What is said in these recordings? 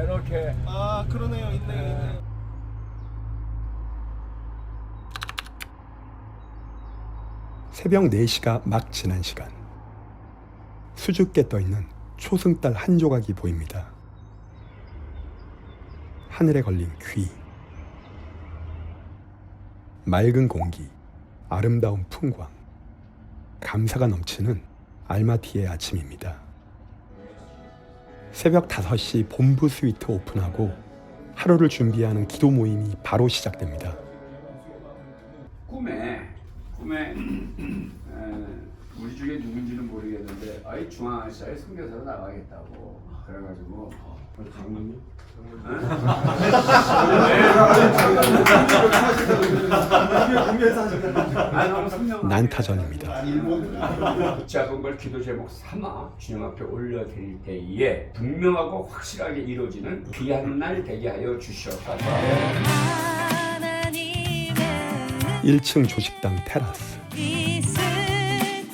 이렇게. 그러네요. 있네요. 새벽 4시가 막 지난 시간. 수줍게 떠있는 초승달 한 조각이 보입니다. 하늘에 걸린 귀, 맑은 공기, 아름다운 풍광, 감사가 넘치는 알마티의 아침입니다. 새벽 5시 본부 스위트 오픈하고 하루를 준비하는 기도 모임이 바로 시작됩니다. 꿈에 우리 중에 누군지는 모르겠는데 아이 중앙아시아에 선교사로 나가겠다고 그래가지고 장모님? 난타전입니다. 작은 걸 기도 제목 삼아 주님 앞에 올려드릴 때에 분명하고 확실하게 이루어지는 귀한 날 되게 하여 주시옵소서. 1층 조식당 테라스.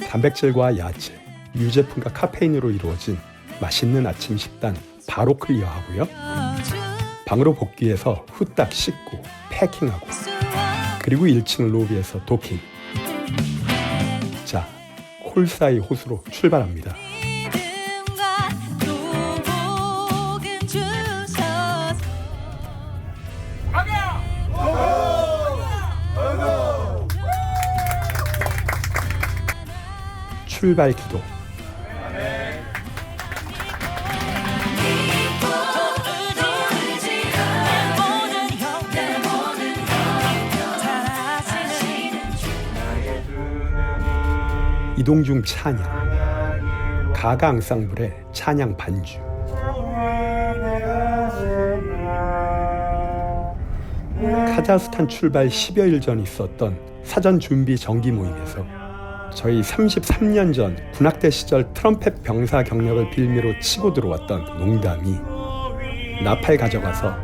단백질과 야채, 유제품과 카페인으로 이루어진 맛있는 아침 식단 바로 클리어하고요. 방으로 복귀해서 후딱 씻고 패킹하고 그리고 1층 로비에서 도킹. 자, 콜사이 호수로 출발합니다. 출발 기도. 이동 중 찬양. 가가 앙상블의 찬양 반주. 카자흐스탄 출발 10여일 전 있었던 사전 준비 정기 모임에서 저희 33년 전 군악대 시절 트럼펫 병사 경력을 빌미로 치고 들어왔던 농담이 나팔 가져가서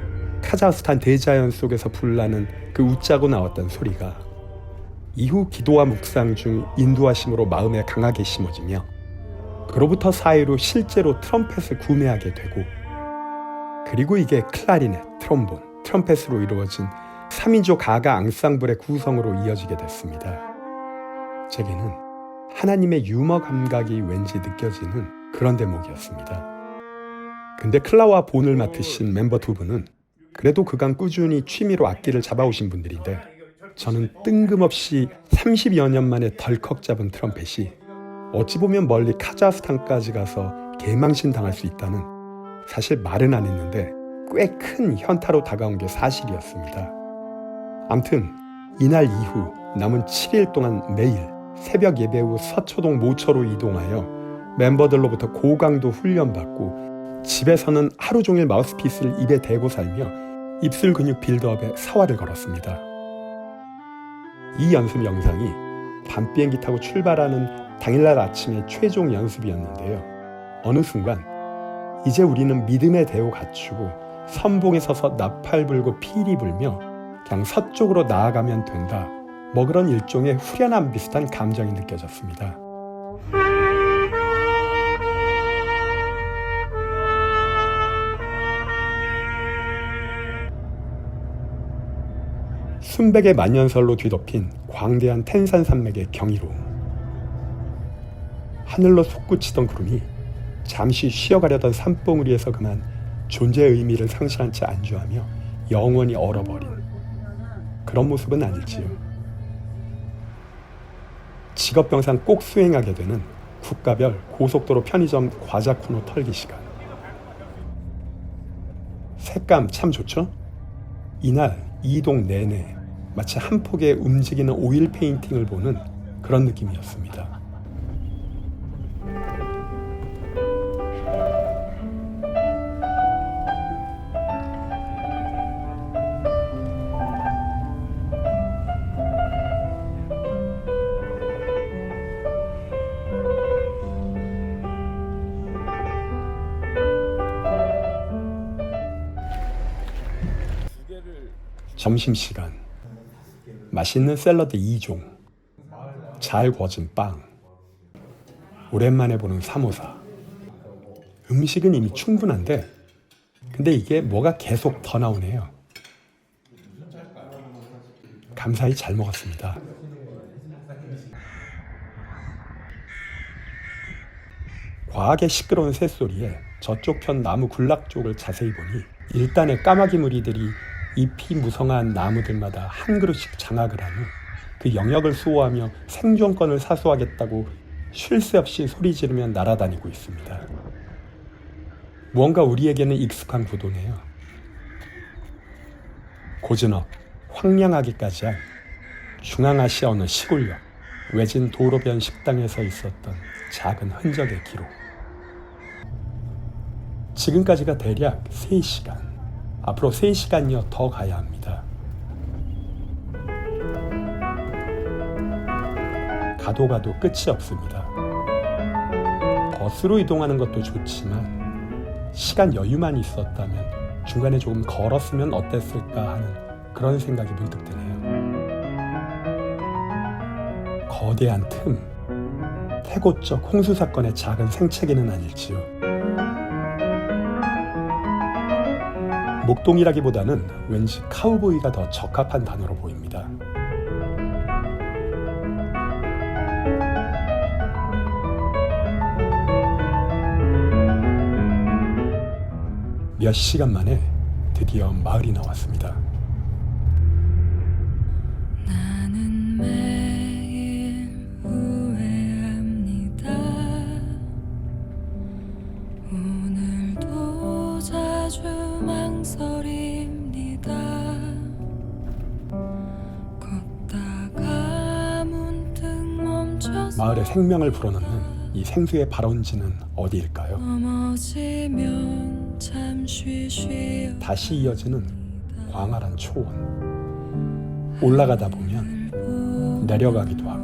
카자흐스탄 대자연 속에서 불나는 그 웃자고 나왔던 소리가 이후 기도와 묵상 중 인도하심으로 마음에 강하게 심어지며 그로부터 4일 후 실제로 트럼펫을 구매하게 되고 그리고 이게 클라리넷, 트롬본, 트럼펫으로 이루어진 3인조 가가 앙상블의 구성으로 이어지게 됐습니다. 제게는 하나님의 유머 감각이 왠지 느껴지는 그런 대목이었습니다. 근데 클라와 본을 맡으신 멤버 두 분은 그래도 그간 꾸준히 취미로 악기를 잡아오신 분들인데 저는 뜬금없이 30여 년 만에 덜컥 잡은 트럼펫이 어찌 보면 멀리 카자흐스탄까지 가서 개망신 당할 수 있다는 사실 말은 안 했는데 꽤 큰 현타로 다가온 게 사실이었습니다. 암튼 이날 이후 남은 7일 동안 매일 새벽 예배 후 서초동 모처로 이동하여 멤버들로부터 고강도 훈련받고 집에서는 하루 종일 마우스피스를 입에 대고 살며 입술 근육 빌드업에 사활을 걸었습니다. 이 연습 영상이 밤 비행기 타고 출발하는 당일날 아침의 최종 연습이었는데요. 어느 순간 이제 우리는 믿음의 대우 갖추고 선봉에 서서 나팔 불고 피리 불며 그냥 서쪽으로 나아가면 된다. 뭐 그런 일종의 후련함 비슷한 감정이 느껴졌습니다. 순백의 만년설로 뒤덮인 광대한 텐산 산맥의 경이로움. 하늘로 솟구치던 구름이 잠시 쉬어가려던 산봉우리에서 그만 존재의 의미를 상실한 채 안주하며 영원히 얼어버린 그런 모습은 아닐지요. 직업병상 꼭 수행하게 되는 국가별 고속도로 편의점 과자 코너 털기 시간. 색감 참 좋죠? 이날 이동 내내 마치 한 폭의 움직이는 오일 페인팅을 보는 그런 느낌이었습니다. 점심시간. 맛있는 샐러드 2종. 잘 구워진 빵, 오랜만에 보는 사모사. 음식은 이미 충분한데 근데 이게 뭐가 계속 더 나오네요. 감사히 잘 먹었습니다. 과하게 시끄러운 새소리에 저쪽 편 나무 군락 쪽을 자세히 보니 일단의 까마귀 무리들이 잎이 무성한 나무들마다 한 그루씩 장악을 한 후 그 영역을 수호하며 생존권을 사수하겠다고 쉴 새 없이 소리 지르며 날아다니고 있습니다. 무언가 우리에게는 익숙한 구도네요. 고즈넉, 황량하기까지 한 중앙아시아 어느 시골역, 외진 도로변 식당에서 있었던 작은 흔적의 기록. 지금까지가 대략 3시간. 앞으로 3시간여 더 가야 합니다. 가도 가도 끝이 없습니다. 버스로 이동하는 것도 좋지만 시간 여유만 있었다면 중간에 조금 걸었으면 어땠을까 하는 그런 생각이 문득 드네요. 거대한 틈, 태고적 홍수 사건의 작은 생채기는 아닐지요. 목동이라기보다는 왠지 카우보이가 더 적합한 단어로 보입니다. 몇 시간 만에 드디어 마을이 나왔습니다. 나는 매일 후회합니다. 오늘도 자주 망설입니다. 걷다가 문득 멈춰서 마을의 생명을 불어넣는 이 생수의 발원지는 어디일까요? 넘어지면 잠시 쉬어 다시 이어지는 광활한 초원. 올라가다 보면 내려가기도 하고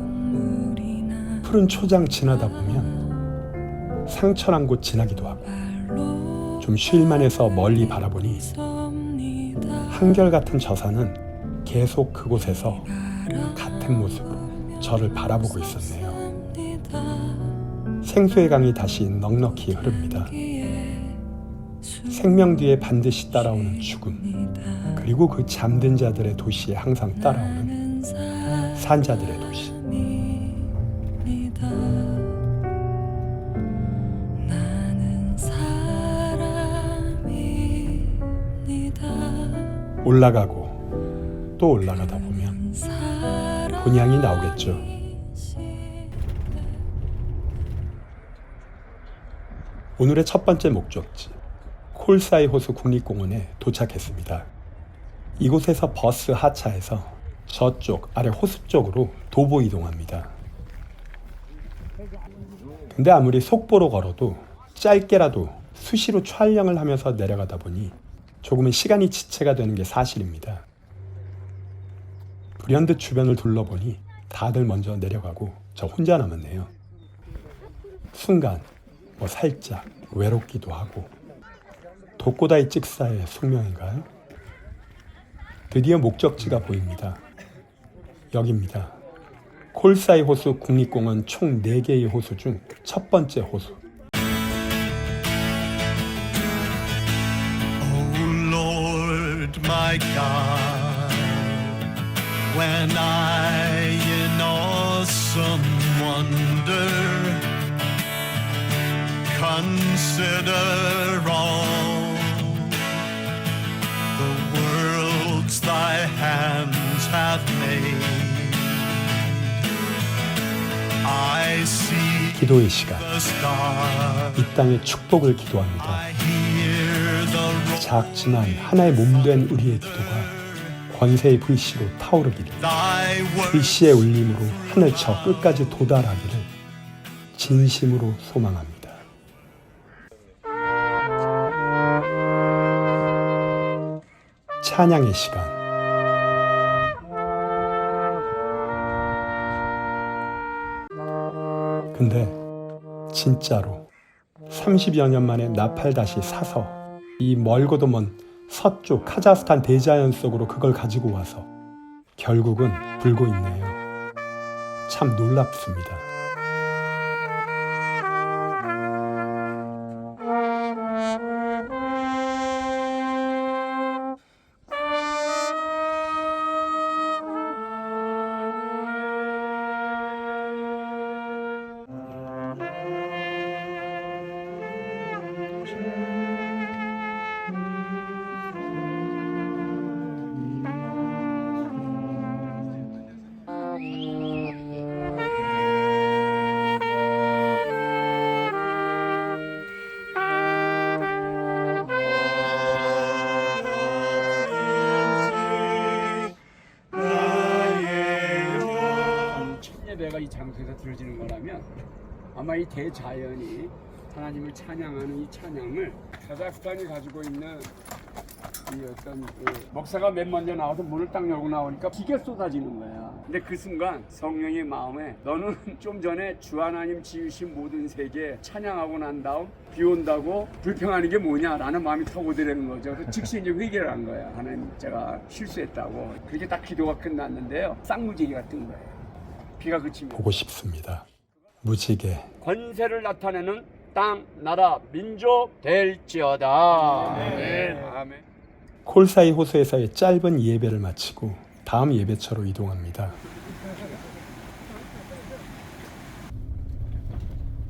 푸른 초장 지나다 보면 상처난 곳 지나기도 하고 좀 쉴만해서 멀리 바라보니 한결같은 저 산은 계속 그곳에서 같은 모습으로 저를 바라보고 있었네요. 생수의 강이 다시 넉넉히 흐릅니다. 생명 뒤에 반드시 따라오는 죽음, 그리고 그 잠든 자들의 도시에 항상 따라오는 산자들의 도시. 올라가고 또 올라가다 보면 곤양이 나오겠죠. 오늘의 첫 번째 목적지, 콜사이 호수 국립공원에 도착했습니다. 이곳에서 버스 하차해서 저쪽 아래 호수 쪽으로 도보 이동합니다. 근데 아무리 속보로 걸어도 짧게라도 수시로 촬영을 하면서 내려가다 보니 조금은 시간이 지체가 되는 게 사실입니다. 불현듯 주변을 둘러보니 다들 먼저 내려가고 저 혼자 남았네요. 순간 살짝 외롭기도 하고 독고다이 찍사의 숙명인가요? 드디어 목적지가 보입니다. 여기입니다. 콜사이 호수 국립공원 총 4개의 호수 중 첫 번째 호수. My God, when I in awesome wonder consider all the worlds thy hands have made, I see 기도의 시간. the stars, 이 땅의 축복을 기도합니다. I hear the roar. 작지만 하나의 몸된 우리의 기도가 권세의 불씨로 타오르기를, Thy word 불씨의 울림으로 하늘 저 끝까지 도달하기를 진심으로 소망합니다. 찬양의 시간. 근데 진짜로 30여 년 만에 나팔 다시 사서 이 멀고도 먼 서쪽 카자흐스탄 대자연 속으로 그걸 가지고 와서 결국은 불고 있네요. 참 놀랍습니다. 예배가 이 장소에서 드려지는 거라면 아마 이 대자연이 하나님을 찬양하는 이 찬양을 카자흐스탄이 가지고 있는 이 어떤 그 목사가 맨 먼저 나와서 문을 딱 열고 나오니까 비가 쏟아지는 거야. 근데 그 순간 성령의 마음에 너는 좀 전에 주 하나님 지으신 모든 세계 찬양하고 난 다음 비 온다고 불평하는 게 뭐냐라는 마음이 타고들는 거죠. 그래서 즉시 이제 회개를 한 거야. 하나님 제가 실수했다고. 그렇게 딱 기도가 끝났는데요. 쌍무지개가 뜬 거예요. 비가 그치면 보고 싶습니다. 무지개. 권세를 나타내는 땅, 나라, 민족 될지어다. 아멘. 아멘. 콜사이 호수에서의 짧은 예배를 마치고 다음 예배처로 이동합니다.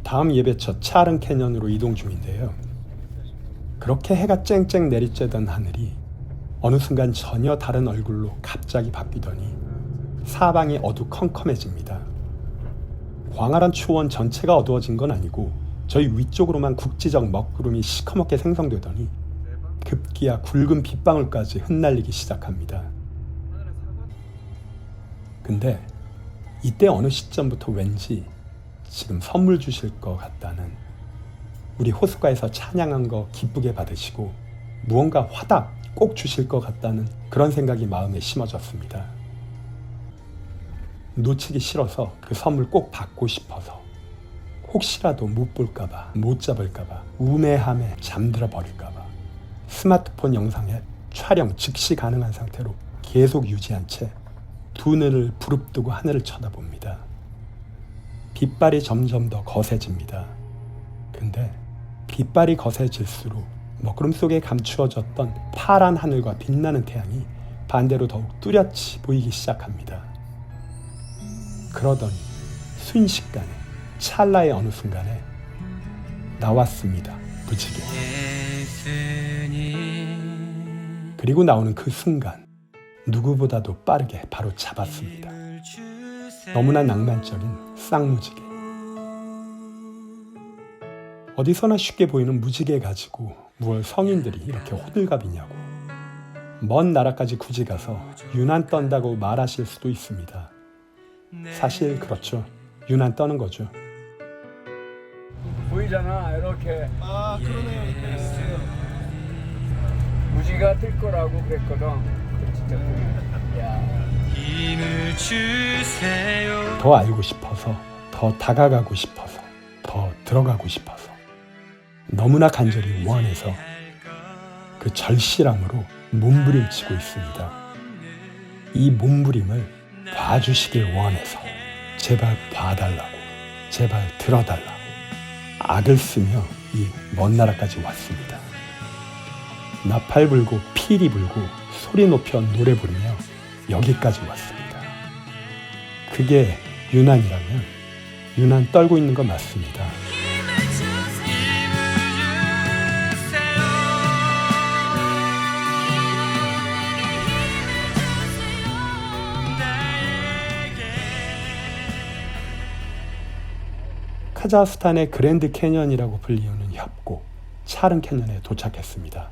다음 예배처 차른 캐년으로 이동 중인데요. 그렇게 해가 쨍쨍 내리쬐던 하늘이 어느 순간 전혀 다른 얼굴로 갑자기 바뀌더니 사방이 어두컴컴해집니다. 광활한 초원 전체가 어두워진 건 아니고 저희 위쪽으로만 국지적 먹구름이 시커멓게 생성되더니 급기야 굵은 빗방울까지 흩날리기 시작합니다. 근데 이때 어느 시점부터 왠지 지금 선물 주실 것 같다는, 우리 호숫가에서 찬양한 거 기쁘게 받으시고 무언가 화답 꼭 주실 것 같다는 그런 생각이 마음에 심어졌습니다. 놓치기 싫어서 그 선물 꼭 받고 싶어서, 혹시라도 못 볼까봐, 못 잡을까봐, 우매함에 잠들어 버릴까봐 스마트폰 영상 앱 촬영 즉시 가능한 상태로 계속 유지한 채 두 눈을 부릅뜨고 하늘을 쳐다봅니다. 빛발이 점점 더 거세집니다. 근데 빛발이 거세질수록 먹구름 속에 감추어졌던 파란 하늘과 빛나는 태양이 반대로 더욱 뚜렷이 보이기 시작합니다. 그러더니 순식간에, 찰나의 어느 순간에 나왔습니다. 무지개. 그리고 나오는 그 순간 누구보다도 빠르게 바로 잡았습니다. 너무나 낭만적인 쌍무지개. 어디서나 쉽게 보이는 무지개 가지고 무얼 성인들이 이렇게 호들갑이냐고. 먼 나라까지 굳이 가서 유난 떤다고 말하실 수도 있습니다. 사실 그렇죠. 유난 떠는 거죠. 보이잖아, 이렇게. 아 그러네요. 무지개가 뜰 거라고 그랬거든. 진짜 야. 힘을 주세요. 더 알고 싶어서, 더 다가가고 싶어서, 더 들어가고 싶어서, 너무나 간절히 원해서 그 절실함으로 몸부림치고 있습니다. 이 몸부림을 봐주시길 원해서 제발 봐달라고, 제발 들어달라고 악을 쓰며 이 먼 나라까지 왔습니다. 나팔 불고 피리 불고 소리 높여 노래 부르며 여기까지 왔습니다. 그게 유난이라면 유난 떨고 있는 거 맞습니다. 카자흐스탄의 그랜드 캐년이라고 불리우는 협곡 차른 캐년에 도착했습니다.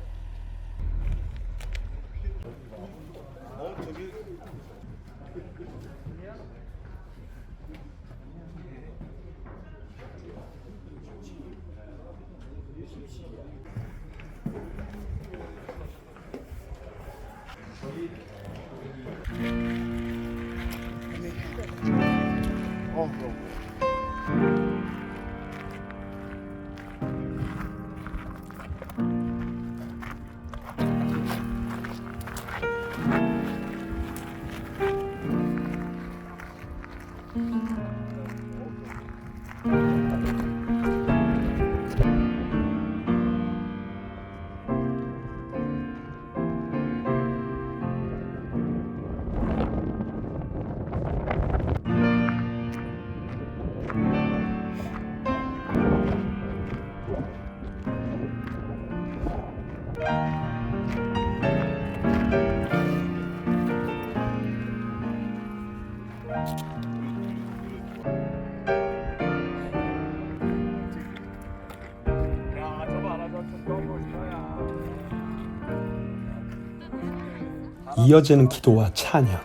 이어지는 기도와 찬양.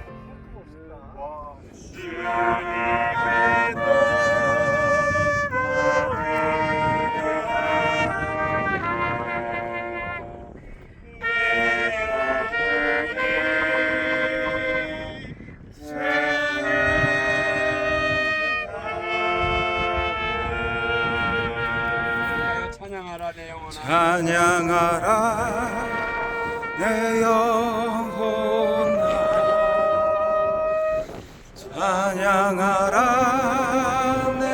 찬양하라 내 영혼아. 찬양하라 내 영혼아 찬양하라 내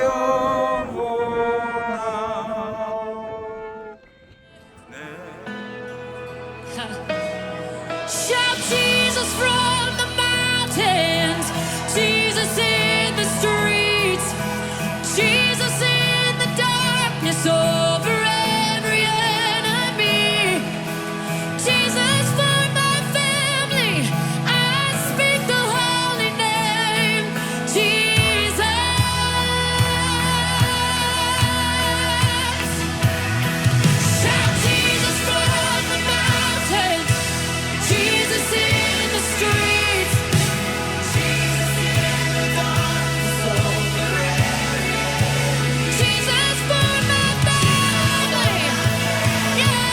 영혼아 Shout Jesus from the mountains, Jesus in the streets, Jesus in the darkness over every enemy, Jesus for my family. I speak the holy name, Jesus. Shout Jesus from the mountains, Jesus in the streets, Jesus in the darkness over every enemy, Jesus for my family. Yeah.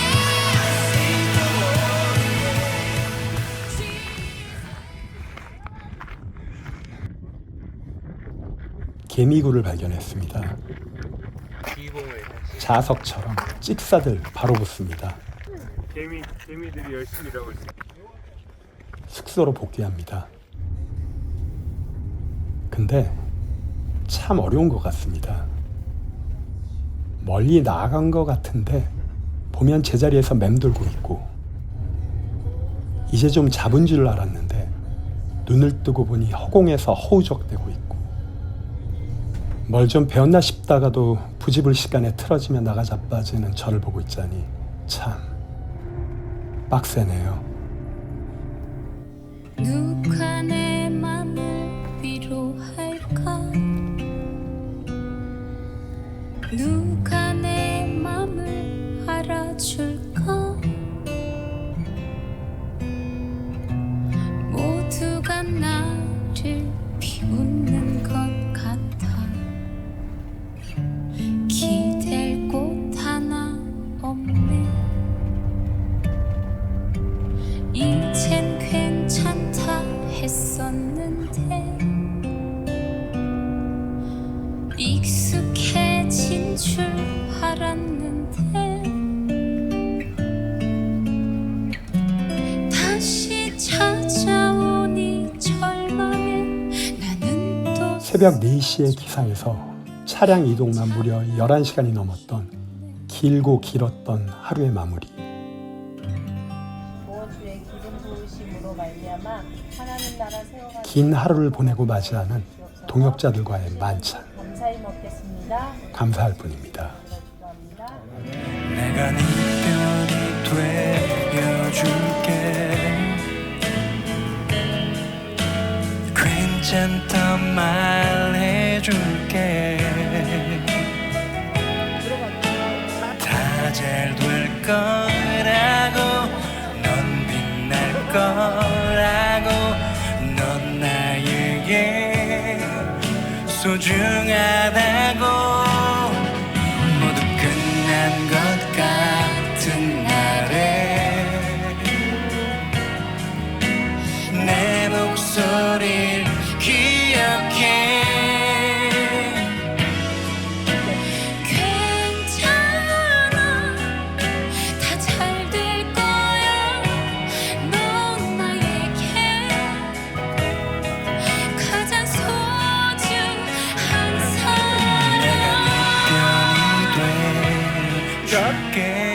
개미굴을 발견했습니다. 자석처럼 찍사들 바로 붙습니다. 개미들이 열심히 일하고 있어. 숙소로 복귀합니다. 근데 참 어려운 것 같습니다. 멀리 나간 것 같은데 보면 제자리에서 맴돌고 있고, 이제 좀 잡은 줄 알았는데 눈을 뜨고 보니 허공에서 허우적대고 있고, 뭘 좀 배웠나 싶다가도 부집을 시간에 틀어지며 나가 자빠지는 저를 보고 있자니 참 빡세네요. 누가 내 맘을 위로할까? 누가 내 맘을 알아줄까? 모두가 나를 비웃는 것 같아. 기댈 곳 하나 없네. 이젠 괜찮다 했었는데 익숙해진 줄 알았는데 다시 찾아오니 절망에 나는 또 새벽 4시의 기상에서 차량 이동만 무려 11시간이 넘었던 길고 길었던 하루의 마무리. 주의 기름 부으심으로 말미암아 하나님 나라 세워가는 긴 하루를 보내고 맞이하는 동역자들과의 만찬. 감사히 먹겠습니다. 감사할 뿐입니다. 기도합니다. 내가 네 편이 되어줄게 괜찮다 말해줄게 다 잘 될 거라고 넌 빛날 거라고 넌 나에게 소중하다고 모두 끝난 것 같은 날에 내 목소리를 기억해 괜찮아 다 잘 될 거야 넌 나에게 가장 소중한 사람 내가 네 편이 돼줄게